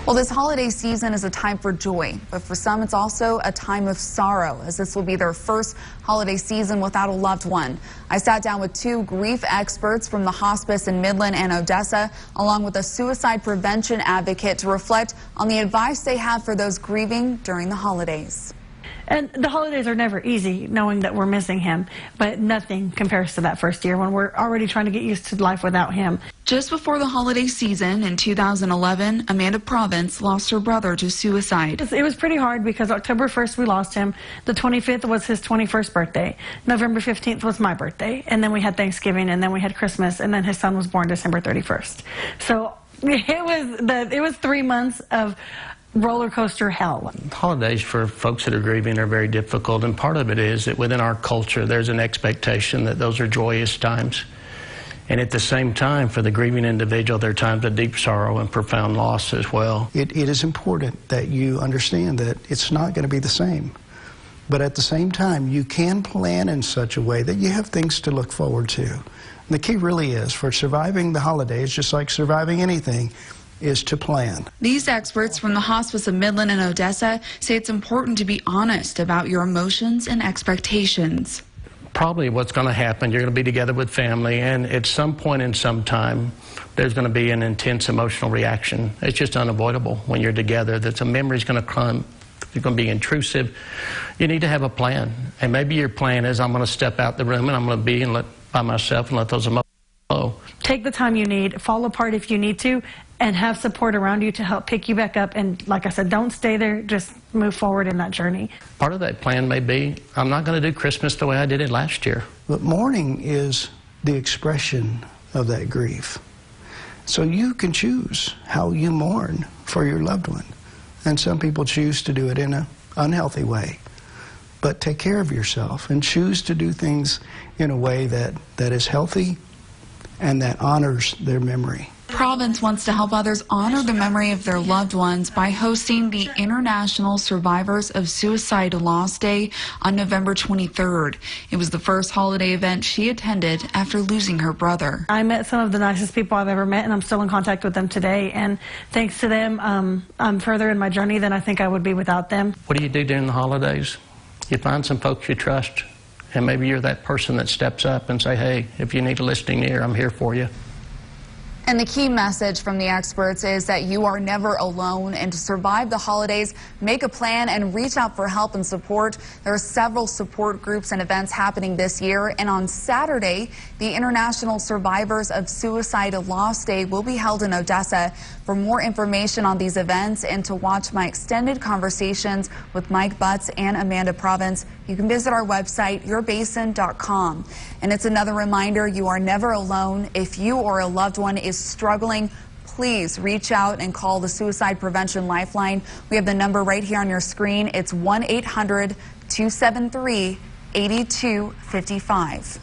Well, this holiday season is a time for joy, but for some it's also a time of sorrow, as this will be their first holiday season without a loved one. I sat down with two grief experts from the hospice in Midland and Odessa, along with a suicide prevention advocate, to reflect on the advice they have for those grieving during the holidays. And the holidays are never easy, knowing that we're missing him, but nothing compares to that first year when we're already trying to get used to life without him. Just before the holiday season in 2011, Amanda Province lost her brother to suicide. It was pretty hard because October 1st we lost him, the 25th was his 21st birthday, November 15th was my birthday, and then we had Thanksgiving, and then we had Christmas, and then his son was born December 31st. So it was 3 months of roller coaster hell. Holidays for folks that are grieving are very difficult, and part of it is that within our culture there's an expectation that those are joyous times. And at the same time, for the grieving individual, there are times of deep sorrow and profound loss as well. It is important that you understand that it's not going to be the same. But at the same time, you can plan in such a way that you have things to look forward to. And the key really is, for surviving the holidays, just like surviving anything, is to plan. These experts from the Hospice of Midland and Odessa say it's important to be honest about your emotions and expectations. Probably what's going to happen, you're going to be together with family, and at some point in some time, there's going to be an intense emotional reaction. It's just unavoidable when you're together. That a memory's going to come. It's going to be intrusive. You need to have a plan. And maybe your plan is, I'm going to step out the room and I'm going to be by myself and let those emotions flow. Take the time you need, fall apart if you need to, and have support around you to help pick you back up. And like I said, don't stay there, just move forward in that journey. Part of that plan may be, I'm not going to do Christmas the way I did it last year. But mourning is the expression of that grief. So you can choose how you mourn for your loved one. And some people choose to do it in an unhealthy way. But take care of yourself and choose to do things in a way that is healthy and that honors their memory. Province wants to help others honor the memory of their loved ones by hosting the International Survivors of Suicide Loss Day on November 23rd. It was the first holiday event she attended after losing her brother. I met some of the nicest people I've ever met, and I'm still in contact with them today. And thanks to them, I'm further in my journey than I think I would be without them. What do you do during the holidays? You find some folks you trust, and maybe you're that person that steps up and say, hey, if you need a listening ear, I'm here for you. And the key message from the experts is that you are never alone, and to survive the holidays, make a plan and reach out for help and support. There are several support groups and events happening this year, and on Saturday, the International Survivors of Suicide Loss Day will be held in Odessa. For more information on these events and to watch my extended conversations with Mike Butts and Amanda Province, you can visit our website, yourbasin.com. And it's another reminder, you are never alone. If you or a loved one is struggling, please reach out and call the Suicide Prevention Lifeline. We have the number right here on your screen. It's 1-800-273-8255.